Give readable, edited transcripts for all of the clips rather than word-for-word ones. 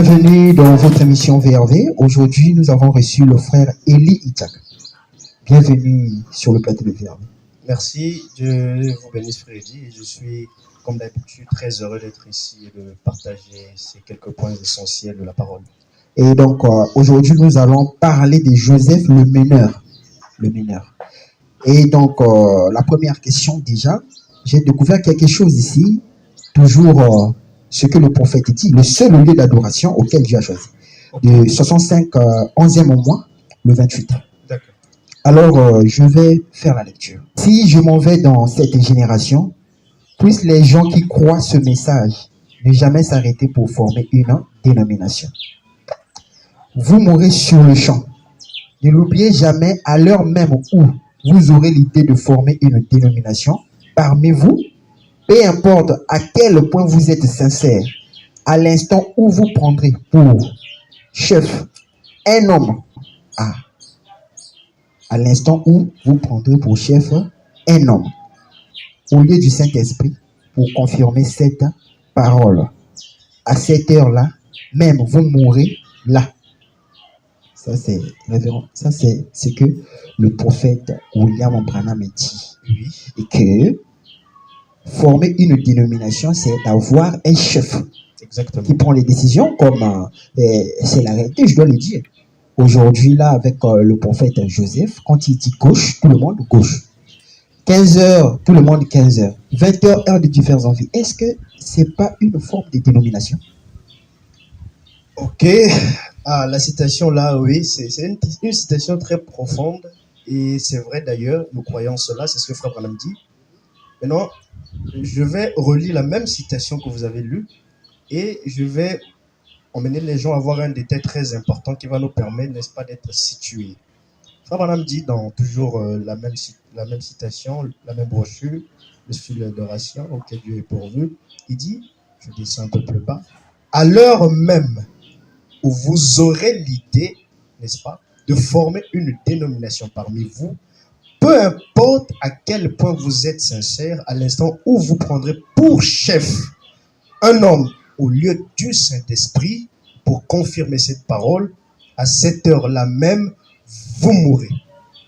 Bienvenue dans votre émission VRV. Aujourd'hui, nous avons reçu le frère Eli Itzak. Bienvenue sur le plateau de VRV. Merci, Dieu vous bénisse frère Eddy. Je suis, comme d'habitude, très heureux d'être ici et de partager ces quelques points essentiels de la parole. Et donc, aujourd'hui, nous allons parler de Joseph le meneur. Le meneur. Et donc, la première question déjà, j'ai découvert quelque chose ici, toujours ce que le prophète dit, le seul lieu d'adoration auquel Dieu a choisi. De 65, 11e au mois, le 28. D'accord. Alors, je vais faire la lecture. Si je m'en vais dans cette génération, puissent les gens qui croient ce message ne jamais s'arrêter pour former une dénomination. Vous mourrez sur le champ. Ne l'oubliez jamais, à l'heure même où vous aurez l'idée de former une dénomination, parmi vous, peu importe à quel point vous êtes sincère, à l'instant où vous prendrez pour chef un homme, à l'instant où vous prendrez pour chef un homme, au lieu du Saint-Esprit, pour confirmer cette parole, à cette heure-là, même vous mourrez là. Ça, c'est ce que le prophète William Branham dit. Oui. Et que former une dénomination, c'est d'avoir un chef Exactement. qui prend les décisions, comme c'est la réalité, je dois le dire. Aujourd'hui, là, avec le prophète Joseph, quand il dit gauche, tout le monde gauche. 15 heures, tout le monde 15 heures. 20 heures, heure de différence en vie. Est-ce que c'est pas une forme de dénomination? Ok. La citation là, oui, c'est une citation très profonde. Et c'est vrai d'ailleurs, nous croyons cela, c'est ce que Frère Branham dit. Maintenant, je vais relire la même citation que vous avez lue et je vais emmener les gens à voir un détail très important qui va nous permettre, n'est-ce pas, d'être situés. Frère Branham dit dans toujours la même citation, la même brochure, le style d'adoration auquel Dieu est pourvu, il dit, je descends un peu plus bas, à l'heure même où vous aurez l'idée, n'est-ce pas, de former une dénomination parmi vous, peu importe à quel point vous êtes sincère, à l'instant où vous prendrez pour chef un homme au lieu du Saint-Esprit pour confirmer cette parole, à cette heure-là même, vous mourrez.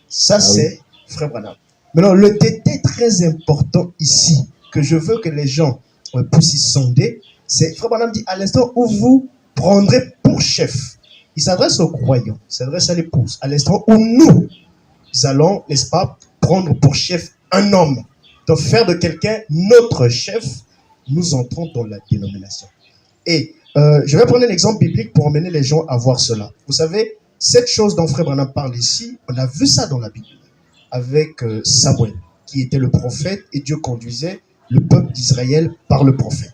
Ça, c'est Frère Branham. Maintenant, le détail très important ici, que je veux que les gens puissent y sonder, c'est Frère Branham dit, à l'instant où vous prendrez pour chef. Il s'adresse aux croyants, il s'adresse à l'épouse, à l'instant où nous allons, n'est-ce pas, prendre pour chef un homme. Donc faire de quelqu'un notre chef, nous entrons dans la dénomination. Et je vais prendre un exemple biblique pour emmener les gens à voir cela. Vous savez, cette chose dont Frère Branham parle ici, on a vu ça dans la Bible, avec Samuel, qui était le prophète, et Dieu conduisait le peuple d'Israël par le prophète.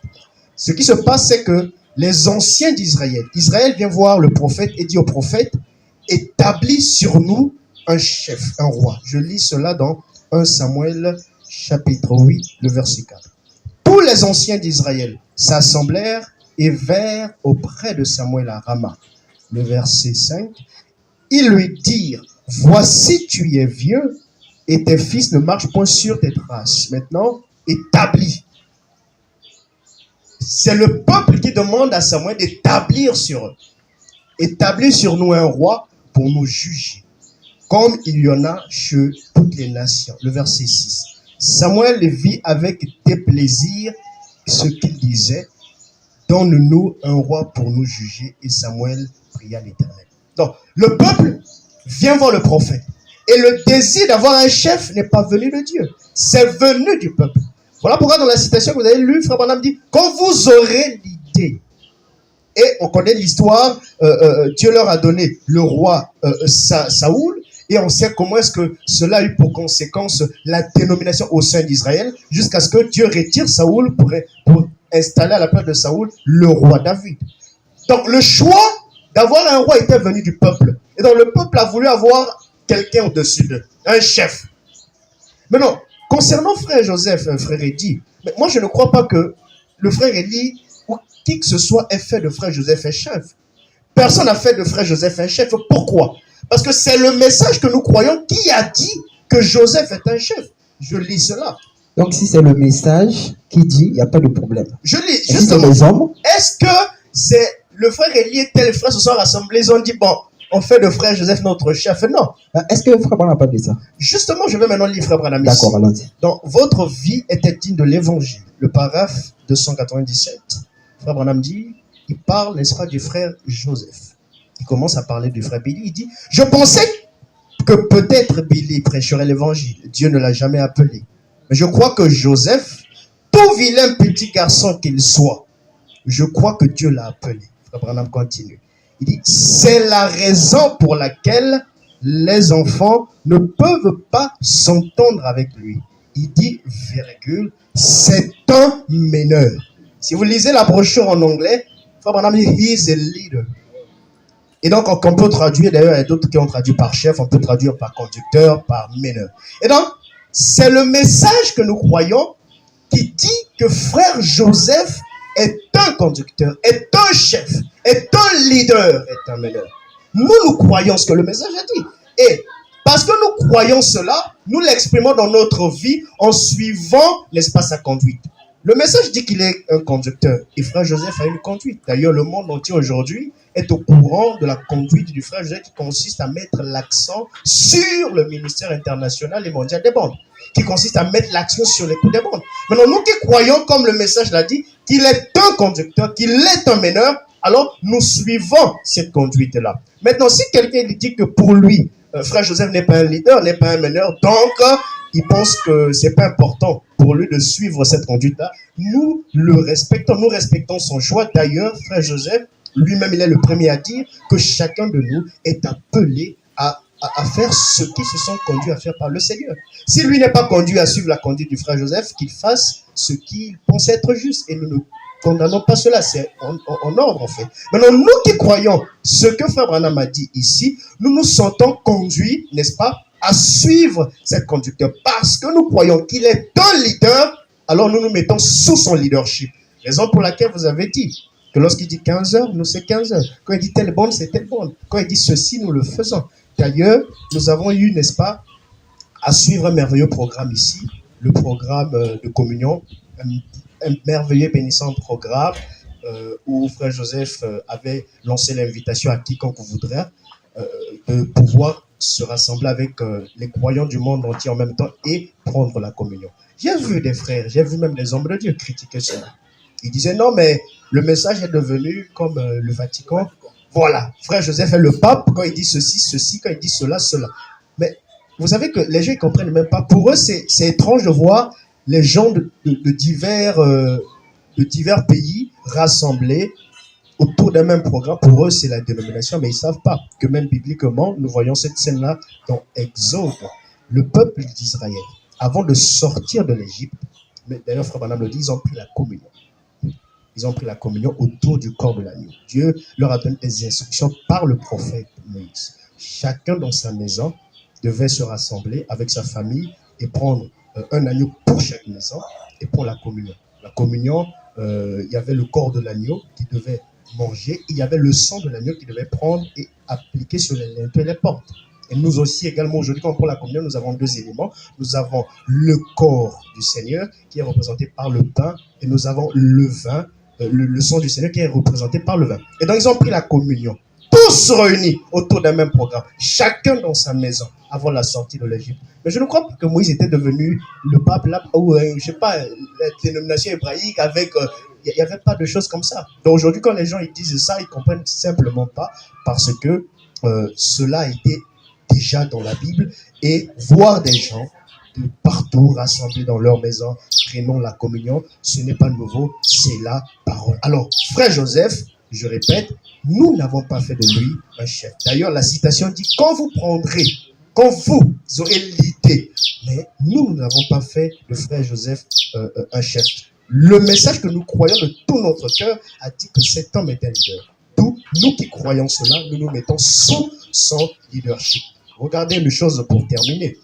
Ce qui se passe, c'est que les anciens d'Israël, Israël vient voir le prophète et dit au prophète, établis sur nous un chef, un roi. Je lis cela dans 1 Samuel chapitre 8, le verset 4. Tous les anciens d'Israël s'assemblèrent et vinrent auprès de Samuel à Rama. Le verset 5. Ils lui dirent, voici tu es vieux et tes fils ne marchent point sur tes traces. Maintenant, établis. C'est le peuple qui demande à Samuel d'établir sur eux. Établir sur nous un roi pour nous juger, comme il y en a chez toutes les nations. Le verset 6. Samuel vit avec déplaisir ce qu'il disait. Donne-nous un roi pour nous juger. Et Samuel pria l'Éternel. Donc, le peuple vient voir le prophète. Et le désir d'avoir un chef n'est pas venu de Dieu. C'est venu du peuple. Voilà pourquoi dans la citation que vous avez lue, Frère Branham dit, quand vous aurez l'idée, et on connaît l'histoire, Dieu leur a donné le roi Saoul, et on sait comment est-ce que cela a eu pour conséquence la dénomination au sein d'Israël, jusqu'à ce que Dieu retire Saoul pour installer à la place de Saoul le roi David. Donc le choix d'avoir un roi était venu du peuple. Et donc le peuple a voulu avoir quelqu'un au-dessus d'eux, un chef. Mais non, concernant frère Joseph, frère Eddy, moi je ne crois pas que le frère Eddy ou qui que ce soit ait fait de frère Joseph un chef. Personne n'a fait de frère Joseph un chef. Pourquoi? Parce que c'est le message que nous croyons qui a dit que Joseph est un chef. Je lis cela. Donc, si c'est le message qui dit, il n'y a pas de problème. Je lis justement. Si c'est les hommes, est-ce que c'est le frère Élie et tel frère se sont rassemblés, ils ont dit, bon, on fait de frère Joseph notre chef. Non. Est-ce que frère Branham n'a pas dit ça? Justement, je vais maintenant lire frère Branham ici. D'accord, allons-y. Donc, votre vie était digne de l'évangile. Le paragraphe 297, frère Branham dit, il parle, n'est-ce pas, du frère Joseph. Il commence à parler du frère Billy. Il dit, je pensais que peut-être Billy prêcherait l'évangile. Dieu ne l'a jamais appelé. Mais je crois que Joseph, tout vilain petit garçon qu'il soit, je crois que Dieu l'a appelé. Frère Branham continue. Il dit, c'est la raison pour laquelle les enfants ne peuvent pas s'entendre avec lui. Il dit, virgule, c'est un meneur. Si vous lisez la brochure en anglais, Frère Branham dit, he is a leader. Et donc, on peut traduire, d'ailleurs, il y a d'autres qui ont traduit par chef, on peut traduire par conducteur, par meneur. Et donc, c'est le message que nous croyons qui dit que frère Joseph est un conducteur, est un chef, est un leader, est un meneur. Nous croyons ce que le message a dit. Et parce que nous croyons cela, nous l'exprimons dans notre vie en suivant, n'est-ce pas, sa conduite. Le message dit qu'il est un conducteur. Et frère Joseph a une conduite. D'ailleurs, le monde entier aujourd'hui est au courant de la conduite du frère Joseph qui consiste à mettre l'accent sur le ministère international et mondial des bandes. Qui consiste à mettre l'accent sur les coups des bandes. Maintenant, nous qui croyons, comme le message l'a dit, qu'il est un conducteur, qu'il est un meneur, alors nous suivons cette conduite-là. Maintenant, si quelqu'un lui dit que pour lui, frère Joseph n'est pas un leader, n'est pas un meneur, donc il pense que c'est pas important pour lui de suivre cette conduite-là, nous le respectons, nous respectons son choix. D'ailleurs, frère Joseph, lui-même, il est le premier à dire que chacun de nous est appelé à faire ce qu'ils se sont conduits à faire par le Seigneur. Si lui n'est pas conduit à suivre la conduite du frère Joseph, qu'il fasse ce qu'il pense être juste. Et nous ne condamnons pas cela, c'est en ordre en fait. Maintenant, nous qui croyons ce que frère Branham a dit ici, nous nous sentons conduits, n'est-ce pas, à suivre cette conducteur. Parce que nous croyons qu'il est un leader, alors nous nous mettons sous son leadership. Raison pour laquelle vous avez dit que lorsqu'il dit 15 heures, nous c'est 15 heures. Quand il dit telle bande, c'est telle bande. Quand il dit ceci, nous le faisons. D'ailleurs, nous avons eu, n'est-ce pas, à suivre un merveilleux programme ici, le programme de communion, un merveilleux bénissant programme où frère Joseph avait lancé l'invitation à quiconque voudrait de pouvoir se rassembler avec les croyants du monde entier en même temps et prendre la communion. J'ai vu des frères, j'ai vu même des hommes de Dieu critiquer cela. Ils disaient non, mais le message est devenu comme le Vatican. Voilà, frère Joseph est le pape quand il dit ceci, ceci, quand il dit cela, cela. Mais vous savez que les gens ne comprennent même pas. Pour eux, c'est étrange de voir les gens de divers pays rassemblés autour d'un même programme. Pour eux, c'est la dénomination, mais ils ne savent pas que même bibliquement, nous voyons cette scène-là dans Exode. Le peuple d'Israël, avant de sortir de l'Égypte, mais d'ailleurs, frère Branham le dit, ils ont pris la communion. Ils ont pris la communion autour du corps de l'agneau. Dieu leur a donné des instructions par le prophète Moïse. Chacun dans sa maison devait se rassembler avec sa famille et prendre un agneau pour chaque maison et pour la communion. La communion, il y avait le corps de l'agneau qui devait manger, il y avait le sang de l'agneau qui devait prendre et appliquer sur les linteaux et les portes. Et nous aussi également, aujourd'hui, quand on prend la communion, nous avons deux éléments. Nous avons le corps du Seigneur qui est représenté par le pain et nous avons le vin, le sang du Seigneur qui est représenté par le vin. Et donc, ils ont pris la communion. Tous réunis autour d'un même programme. Chacun dans sa maison avant la sortie de l'Égypte. Mais je ne crois pas que Moïse était devenu le pape là, ou je ne sais pas, la dénomination hébraïque avec... Il n'y avait pas de choses comme ça. Donc aujourd'hui, quand les gens ils disent ça, ils ne comprennent simplement pas parce que cela a été déjà dans la Bible. Et voir des gens de partout rassemblés dans leur maison, prenant la communion, ce n'est pas nouveau, c'est la parole. Alors, frère Joseph, je répète, nous n'avons pas fait de lui un chef. D'ailleurs, la citation dit, quand vous prendrez, quand vous aurez l'idée, mais nous n'avons pas fait de frère Joseph un chef. Le message que nous croyons de tout notre cœur a dit que cet homme est un leader. D'où, nous qui croyons cela, nous nous mettons sous son leadership. Regardez une chose pour terminer.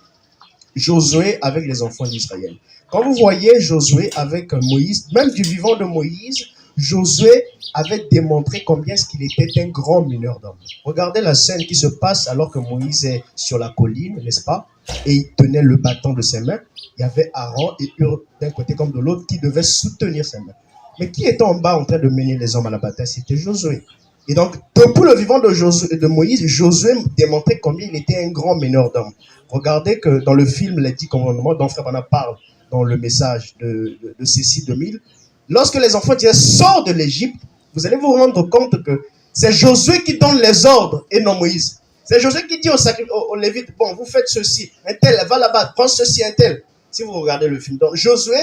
Josué avec les enfants d'Israël. Quand vous voyez Josué avec Moïse, même du vivant de Moïse, Josué avait démontré combien est-ce qu'il était un grand meneur d'hommes. Regardez la scène qui se passe alors que Moïse est sur la colline, n'est-ce pas? Et il tenait le bâton de ses mains. Il y avait Aaron et Hur d'un côté comme de l'autre qui devaient soutenir ses mains. Mais qui était en bas en train de mener les hommes à la bataille? C'était Josué. Et donc, depuis le vivant de Moïse, Josué démontrait combien il était un grand meneur d'hommes. Regardez que dans le film Les 10 commandements, dont Frère Bana parle dans le message de Cécile 2000, lorsque les enfants disaient sors de l'Égypte, vous allez vous rendre compte que c'est Josué qui donne les ordres et non Moïse. C'est Josué qui dit aux Lévites, bon, vous faites ceci, un tel, va là-bas, prends ceci, un tel. Si vous regardez le film. Donc, Josué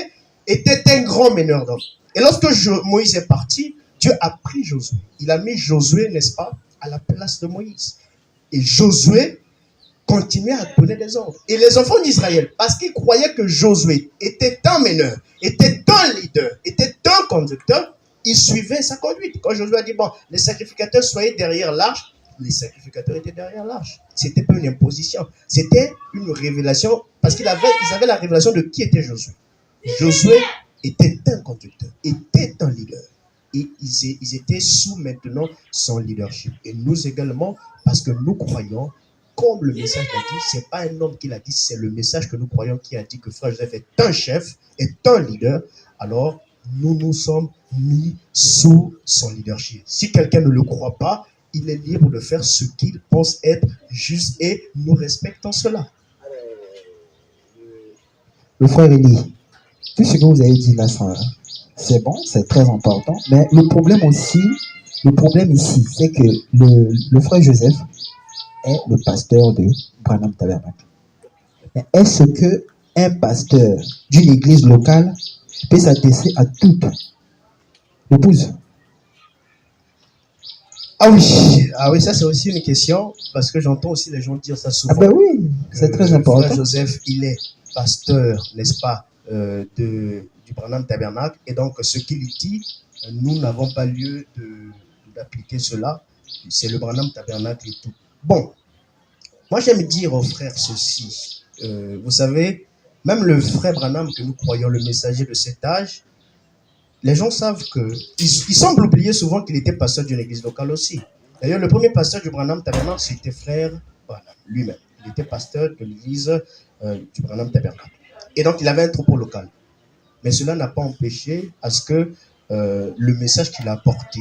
était un grand meneur d'hommes. Et lorsque Moïse est parti, Dieu a pris Josué. Il a mis Josué, n'est-ce pas, à la place de Moïse. Et Josué continuait à donner des ordres. Et les enfants d'Israël, parce qu'ils croyaient que Josué était un meneur, était un leader, était un conducteur, ils suivaient sa conduite. Quand Josué a dit, bon, les sacrificateurs soyez derrière l'arche, les sacrificateurs étaient derrière l'arche. C'était pas une imposition, c'était une révélation, parce ils avaient la révélation de qui était Josué. Josué était un conducteur, était un leader. Et ils étaient sous maintenant son leadership. Et nous également, parce que nous croyons, comme le message l'a dit, ce n'est pas un homme qui l'a dit, c'est le message que nous croyons qui a dit que Frère Joseph est un chef, est un leader. Alors, nous nous sommes mis sous son leadership. Si quelqu'un ne le croit pas, il est libre de faire ce qu'il pense être juste et nous respectons cela. Le frère Élie, tout ce que vous avez dit là, c'est bon, c'est très important, mais le problème ici, c'est que le frère Joseph est le pasteur de Branham Tabernacle. Est-ce que un pasteur d'une église locale peut s'adresser à toute l'épouse? Ah oui, ça c'est aussi une question, parce que j'entends aussi les gens dire ça souvent. Ah ben oui, c'est très important. Frère Joseph, il est pasteur, n'est-ce pas, du Branham Tabernacle, et donc ce qu'il dit, nous n'avons pas lieu d'appliquer cela. C'est le Branham Tabernacle et tout. Bon, moi j'aime dire aux frères ceci. Vous savez, même le frère Branham que nous croyons, le messager de cet âge, les gens savent que... Ils semblent oublier souvent qu'il était pasteur d'une église locale aussi. D'ailleurs, le premier pasteur du Branham Tabernacle, c'était frère Branham lui-même. Il était pasteur de l'église du Branham Tabernacle. Et donc, il avait un troupeau local. Mais cela n'a pas empêché à ce que le message qu'il a apporté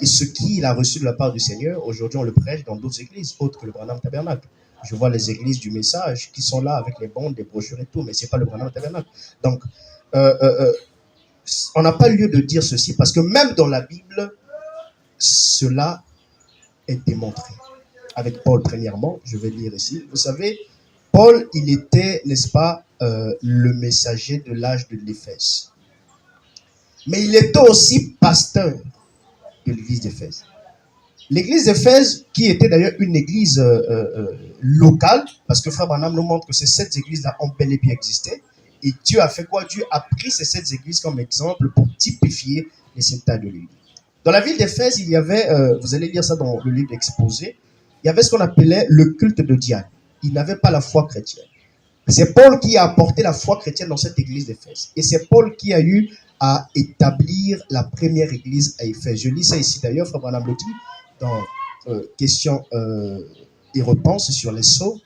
et ce qu'il a reçu de la part du Seigneur, aujourd'hui on le prêche dans d'autres églises, autres que le Branham Tabernacle. Je vois les églises du message qui sont là avec les bandes, les brochures et tout, mais ce n'est pas le Branham Tabernacle. Donc, on n'a pas lieu de dire ceci parce que même dans la Bible, cela est démontré. Avec Paul, premièrement, je vais lire ici. Vous savez, Paul, il était, n'est-ce pas, le messager de l'âge de l'Éphèse. Mais il était aussi pasteur de l'église d'Éphèse. L'église d'Éphèse, qui était d'ailleurs une église locale, parce que Frère Branham nous montre que ces 7 églises-là ont bel et bien existé. Et Dieu a fait quoi? Dieu a pris ces 7 églises comme exemple pour typifier les symptômes de l'Église. Dans la ville d'Éphèse, il y avait, vous allez lire ça dans le livre d'Exposé, il y avait ce qu'on appelait le culte de Diane. Il n'avait pas la foi chrétienne. C'est Paul qui a apporté la foi chrétienne dans cette église d'Éphèse. Et c'est Paul qui a eu à établir la première église à Éphèse. Je lis ça ici d'ailleurs, Frère Branham le dit, dans Questions et réponses sur les sceaux,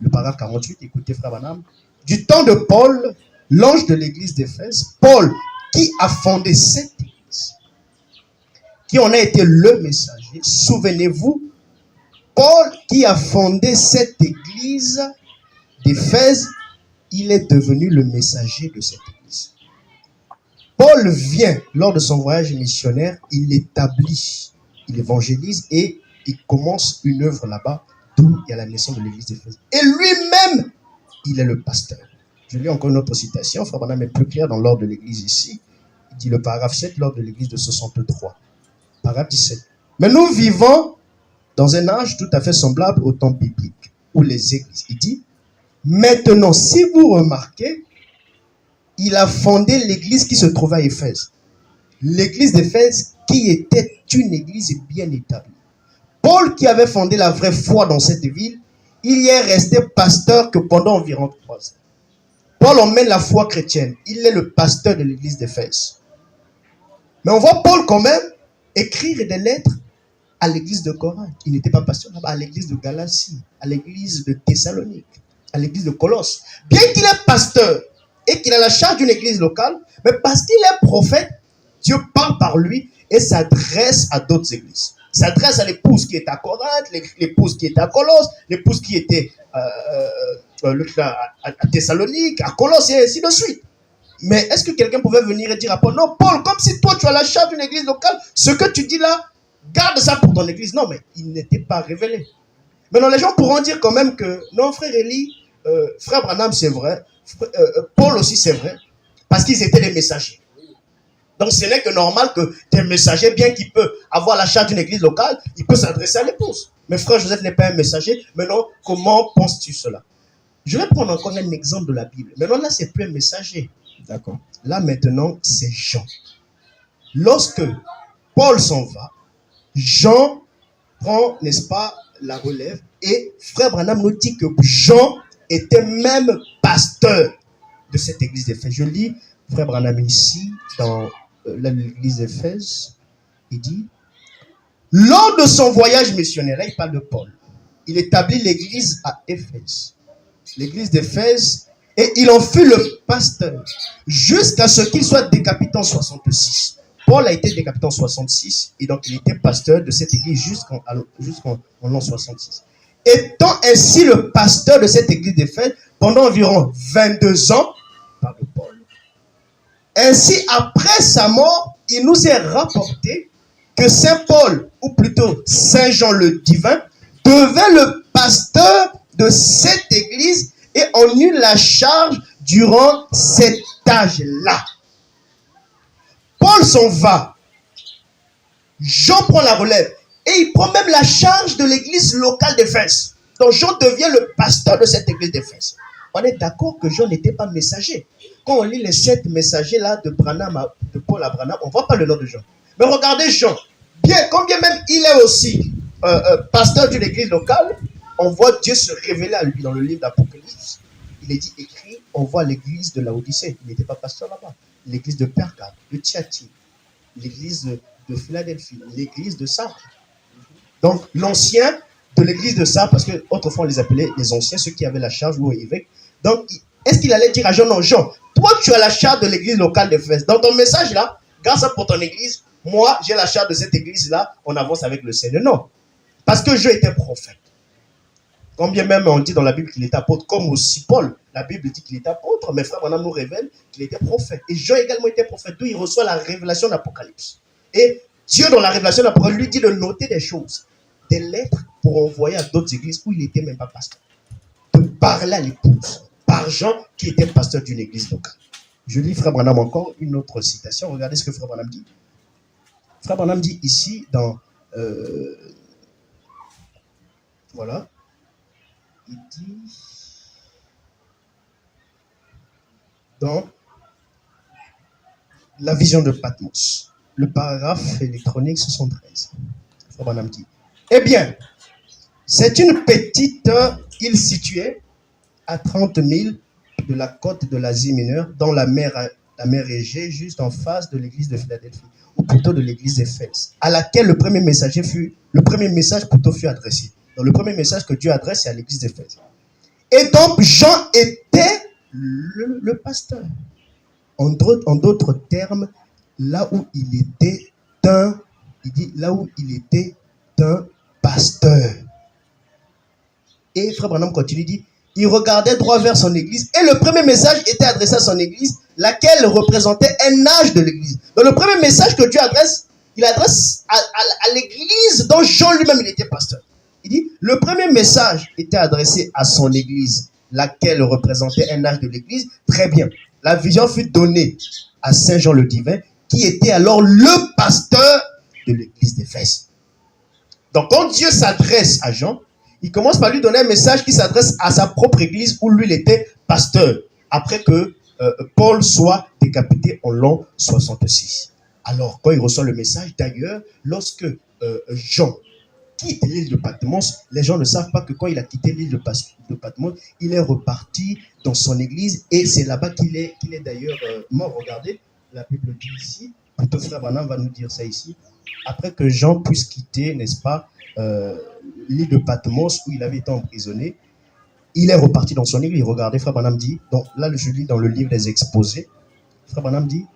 le paragraphe 48, écoutez Frère Branham. Du temps de Paul, l'ange de l'église d'Éphèse, Paul qui a fondé cette église, qui en a été le messager. Souvenez-vous, Paul qui a fondé cette église d'Éphèse, il est devenu le messager de cette église. Paul vient, lors de son voyage missionnaire, il établit, il évangélise et il commence une œuvre là-bas, d'où il y a la naissance de l'église d'Éphèse. Et lui-même, il est le pasteur. Je lis encore une autre citation, Frère Branham est plus clair dans l'ordre de l'église ici. Il dit le paragraphe 7, l'ordre de l'église de 63. Paragraphe 17. Mais nous vivons dans un âge tout à fait semblable au temps biblique, où les églises, il dit, maintenant, si vous remarquez, il a fondé l'église qui se trouvait à Éphèse. L'église d'Éphèse qui était une église bien établie. Paul qui avait fondé la vraie foi dans cette ville, il y est resté pasteur que pendant environ 3 ans. Paul emmène la foi chrétienne. Il est le pasteur de l'église d'Éphèse. Mais on voit Paul quand même écrire des lettres à l'église de Corinthe. Il n'était pas pasteur là-bas, à l'église de Galatie, à l'église de Thessalonique, à l'église de Colosse. Bien qu'il est pasteur et qu'il a la charge d'une église locale, mais parce qu'il est prophète, Dieu parle par lui et s'adresse à d'autres églises. S'adresse à l'épouse qui est à Corinthe, l'épouse qui est à Colosse, l'épouse qui était à Thessalonique, à Colosse, et ainsi de suite. Mais est-ce que quelqu'un pouvait venir et dire à Paul, non, Paul, comme si toi tu as la charge d'une église locale, ce que tu dis là, garde ça pour ton église. Non, mais il n'était pas révélé. Maintenant, les gens pourront dire quand même que, non, frère Élie, frère Branham, c'est vrai, Paul aussi, c'est vrai, parce qu'ils étaient des messagers. Donc, ce n'est que normal que des messagers, bien qu'il peut avoir la charge d'une église locale, il peut s'adresser à l'épouse. Mais frère Joseph n'est pas un messager. Maintenant, comment penses-tu cela? Je vais prendre encore un exemple de la Bible. Maintenant, là, c'est plus un messager. D'accord. Là, maintenant, c'est Jean. Lorsque Paul s'en va, Jean prend, n'est-ce pas, la relève. Et frère Branham nous dit que Jean était même pasteur de cette église d'Éphèse. Je lis frère Branham ici, dans l'église d'Éphèse. Il dit, lors de son voyage missionnaire, là il parle de Paul, il établit l'église à Éphèse. L'église d'Éphèse, et il en fut le pasteur, jusqu'à ce qu'il soit décapité en 66. Paul a été décapité en 66, et donc il était pasteur de cette église jusqu'en l'an 66. Étant ainsi le pasteur de cette église d'Éphèse pendant environ 22 ans, par de Paul. Ainsi, après sa mort, il nous est rapporté que Saint Paul, ou plutôt Saint Jean le divin, devint le pasteur de cette église et en eut la charge durant cet âge-là. Paul s'en va. Jean prend la relève et il prend même la charge de l'église locale d'Éphèse. Donc Jean devient le pasteur de cette église d'Éphèse. On est d'accord que Jean n'était pas messager. Quand on lit les 7 messagers là de de Paul à Branham, on ne voit pas le nom de Jean. Mais regardez Jean. Combien même il est aussi pasteur d'une église locale, on voit Dieu se révéler à lui dans le livre d'Apocalypse. Il est dit écrit, on voit l'église de Laodicée. Il n'était pas pasteur là-bas. L'église de Pergame, de Thyatire, l'église de Philadelphie, l'église de Sardes. Donc l'ancien de l'église de Sardes, parce que autrefois on les appelait les anciens, ceux qui avaient la charge ou évêque. Donc est-ce qu'il allait dire à Jean, non, Jean, toi tu as la charge de l'église locale d'Éphèse. Dans ton message là, grâce à pour ton église, moi j'ai la charge de cette église là, on avance avec le Seigneur. Non, parce que Jean était prophète. Combien même on dit dans la Bible qu'il était apôtre, comme aussi Paul, la Bible dit qu'il était apôtre, mais frère Branham nous révèle qu'il était prophète. Et Jean également était prophète, d'où il reçoit la révélation d'Apocalypse. Et Dieu, dans la révélation d'Apocalypse, lui dit de noter des choses, des lettres pour envoyer à d'autres églises où il n'était même pas pasteur. De parler à l'épouse, par Jean qui était pasteur d'une église locale. Je lis frère Branham encore une autre citation. Regardez ce que frère Branham dit. Frère Branham dit ici dans... voilà. Il dit dans la vision de Patmos, le paragraphe électronique 73. Frère Branham dit, eh bien, c'est une petite île située à 30 000 de la côte de l'Asie mineure, dans la mer Égée, juste en face de l'église de Philadelphie, ou plutôt de l'église d'Éphèse, à laquelle le premier message fut adressé. Donc le premier message que Dieu adresse, c'est à l'église d'Éphèse. Et donc Jean était le pasteur. En d'autres termes, là où il était un pasteur. Et frère Branham continue, dit, il regardait droit vers son église et le premier message était adressé à son église, laquelle représentait un âge de l'église. Donc le premier message que Dieu adresse, il adresse à l'église dont Jean lui-même il était pasteur. Il dit, le premier message était adressé à son église, laquelle représentait un âge de l'église. Très bien. La vision fut donnée à Saint Jean le divin, qui était alors le pasteur de l'église d'Éphèse. Donc quand Dieu s'adresse à Jean, il commence par lui donner un message qui s'adresse à sa propre église où lui il était pasteur, après que Paul soit décapité en l'an 66. Alors quand il reçoit le message, d'ailleurs, lorsque Jean quitte l'île de Patmos, les gens ne savent pas que quand il a quitté l'île de Patmos, il est reparti dans son église et c'est là-bas qu'il est d'ailleurs mort. Regardez, la Bible dit ici, plutôt frère Branham va nous dire ça ici, après que Jean puisse quitter, n'est-ce pas, l'île de Patmos où il avait été emprisonné, il est reparti dans son église. Regardez, frère Branham dit, donc là je lis dans le livre des exposés, frère Branham dit,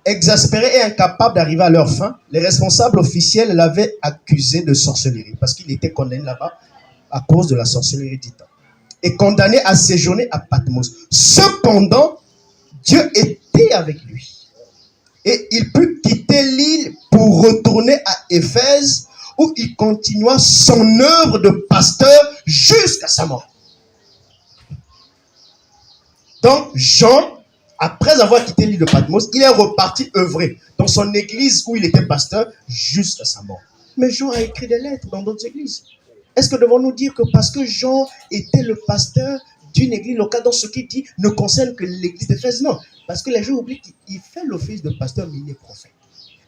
Exaspérés et incapables d'arriver à leur fin, les responsables officiels l'avaient accusé de sorcellerie parce qu'il était condamné là-bas à cause de la sorcellerie du temps et condamné à séjourner à Patmos. Cependant, Dieu était avec lui et il put quitter l'île pour retourner à Éphèse où il continua son œuvre de pasteur jusqu'à sa mort. Donc, Jean, après avoir quitté l'île de Patmos, il est reparti œuvrer dans son église où il était pasteur jusqu'à sa mort. Mais Jean a écrit des lettres dans d'autres églises. Est-ce que devons-nous dire que parce que Jean était le pasteur d'une église locale, dans ce qu'il dit ne concerne que l'église d'Éphèse? Non, parce que les gens oublient qu'il fait l'office de pasteur, mais il est prophète.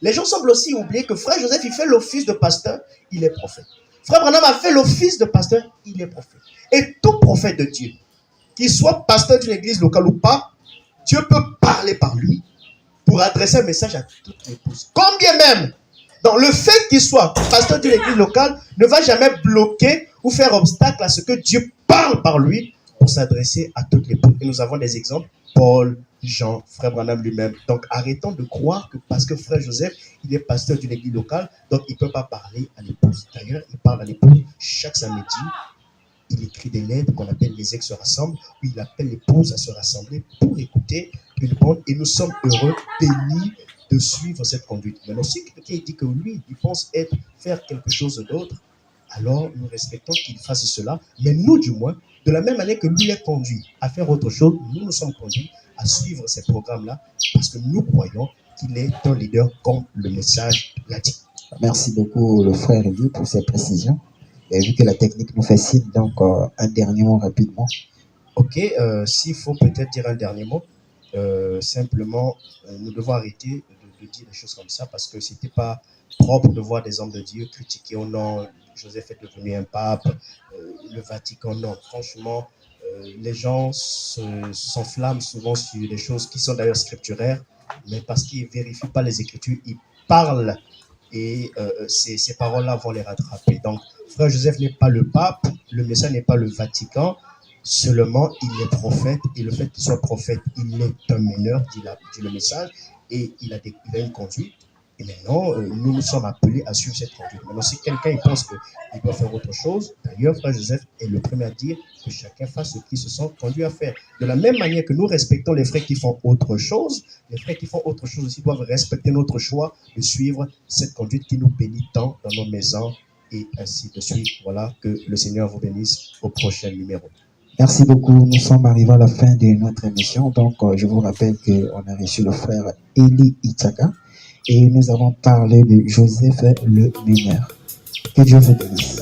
Les gens semblent aussi oublier que frère Joseph, il fait l'office de pasteur, il est prophète. Frère Branham a fait l'office de pasteur, il est prophète. Et tout prophète de Dieu, qu'il soit pasteur d'une église locale ou pas, Dieu peut parler par lui pour adresser un message à toutes les épouses. Combien même, donc le fait qu'il soit pasteur d'une église locale ne va jamais bloquer ou faire obstacle à ce que Dieu parle par lui pour s'adresser à toutes les épouses. Et nous avons des exemples, Paul, Jean, frère Branham lui-même. Donc arrêtons de croire que parce que frère Joseph, il est pasteur d'une église locale, donc il ne peut pas parler à l'épouse. D'ailleurs, il parle à l'épouse chaque samedi. Il écrit des lettres qu'on appelle les ex se rassemblent, où il appelle l'épouse à se rassembler pour écouter une bande. Et nous sommes heureux, bénis de suivre cette conduite. Maintenant, si quelqu'un dit que lui, il pense faire quelque chose d'autre, alors nous respectons qu'il fasse cela. Mais nous, du moins, de la même manière que lui est conduit à faire autre chose, nous sommes conduits à suivre ces programmes-là parce que nous croyons qu'il est un leader comme le message l'a dit. Merci beaucoup, le frère Elie, pour ces précisions. Et vu que la technique nous fait signe, donc un dernier mot rapidement. Ok, s'il faut peut-être dire un dernier mot, simplement, nous devons arrêter de dire des choses comme ça parce que ce n'était pas propre de voir des hommes de Dieu critiquer au nom, Joseph est devenu un pape, le Vatican, non. Franchement, les gens s'enflamment souvent sur des choses qui sont d'ailleurs scripturaires, mais parce qu'ils ne vérifient pas les Écritures, ils parlent et ces paroles-là vont les rattraper. Donc, frère Joseph n'est pas le pape, le message n'est pas le Vatican, seulement il est prophète, et le fait qu'il soit prophète, il est un meneur, dit le message, et il a une conduite. Et maintenant, nous sommes appelés à suivre cette conduite. Maintenant, si quelqu'un pense qu'il doit faire autre chose, d'ailleurs, frère Joseph est le premier à dire que chacun fasse ce qu'il se sent conduit à faire. De la même manière que nous respectons les frères qui font autre chose, les frères qui font autre chose aussi doivent respecter notre choix de suivre cette conduite qui nous bénit tant dans nos maisons et ainsi de suite. Voilà, que le Seigneur vous bénisse au prochain numéro. Merci beaucoup. Nous sommes arrivés à la fin de notre émission. Donc, je vous rappelle qu'on a reçu le frère Elie Itchaka et nous avons parlé de Joseph le mineur. Que Dieu vous bénisse.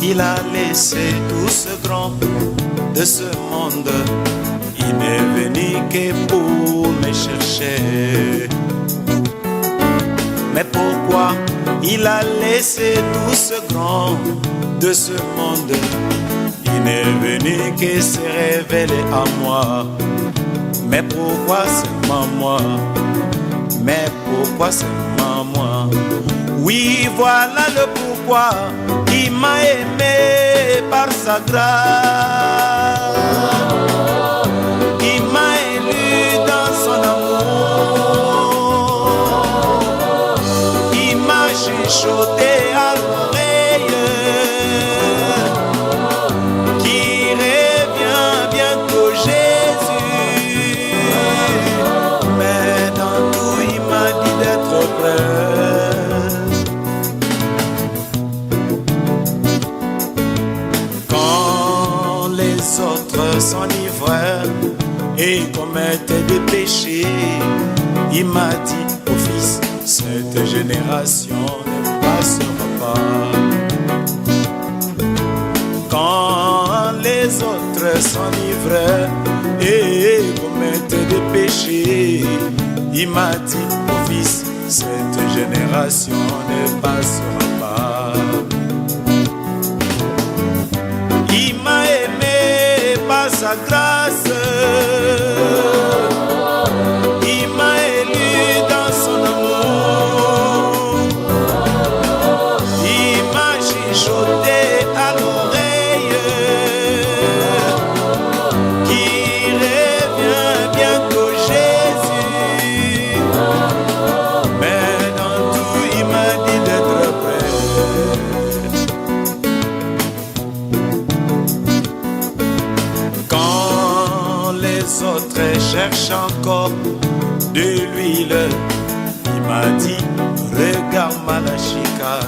Il a laissé tout ce grand de ce monde. Il n'est venu que pour me chercher. Mais pourquoi il a laissé tout ce grand de ce monde? Il n'est venu que se révéler à moi. Mais pourquoi seulement moi? Mais pourquoi seulement moi? Oui, voilà le pourquoi. Il m'a aimé par sa grâce. Il m'a élu dans son amour. Il m'a chuchoté à l'oreille qu'il revient bientôt Jésus. Mais dans tout il m'a dit d'être prêt. S'enivrer et commettre des péchés, il m'a dit, oh fils, cette génération ne passera pas. Quand les autres s'enivraient et commettent des péchés, il m'a dit, oh fils, cette génération ne passera pas. Il m'a aimé sa grâce. Il m'a élu dans son amour. Il m'a chuchoté à l'oreille qu'il revient bientôt Jésus. Mais dans tout il m'a dit d'être prêt. Quand les autres cherchent encore de l'huile, il m'a dit regarde Malachie 4.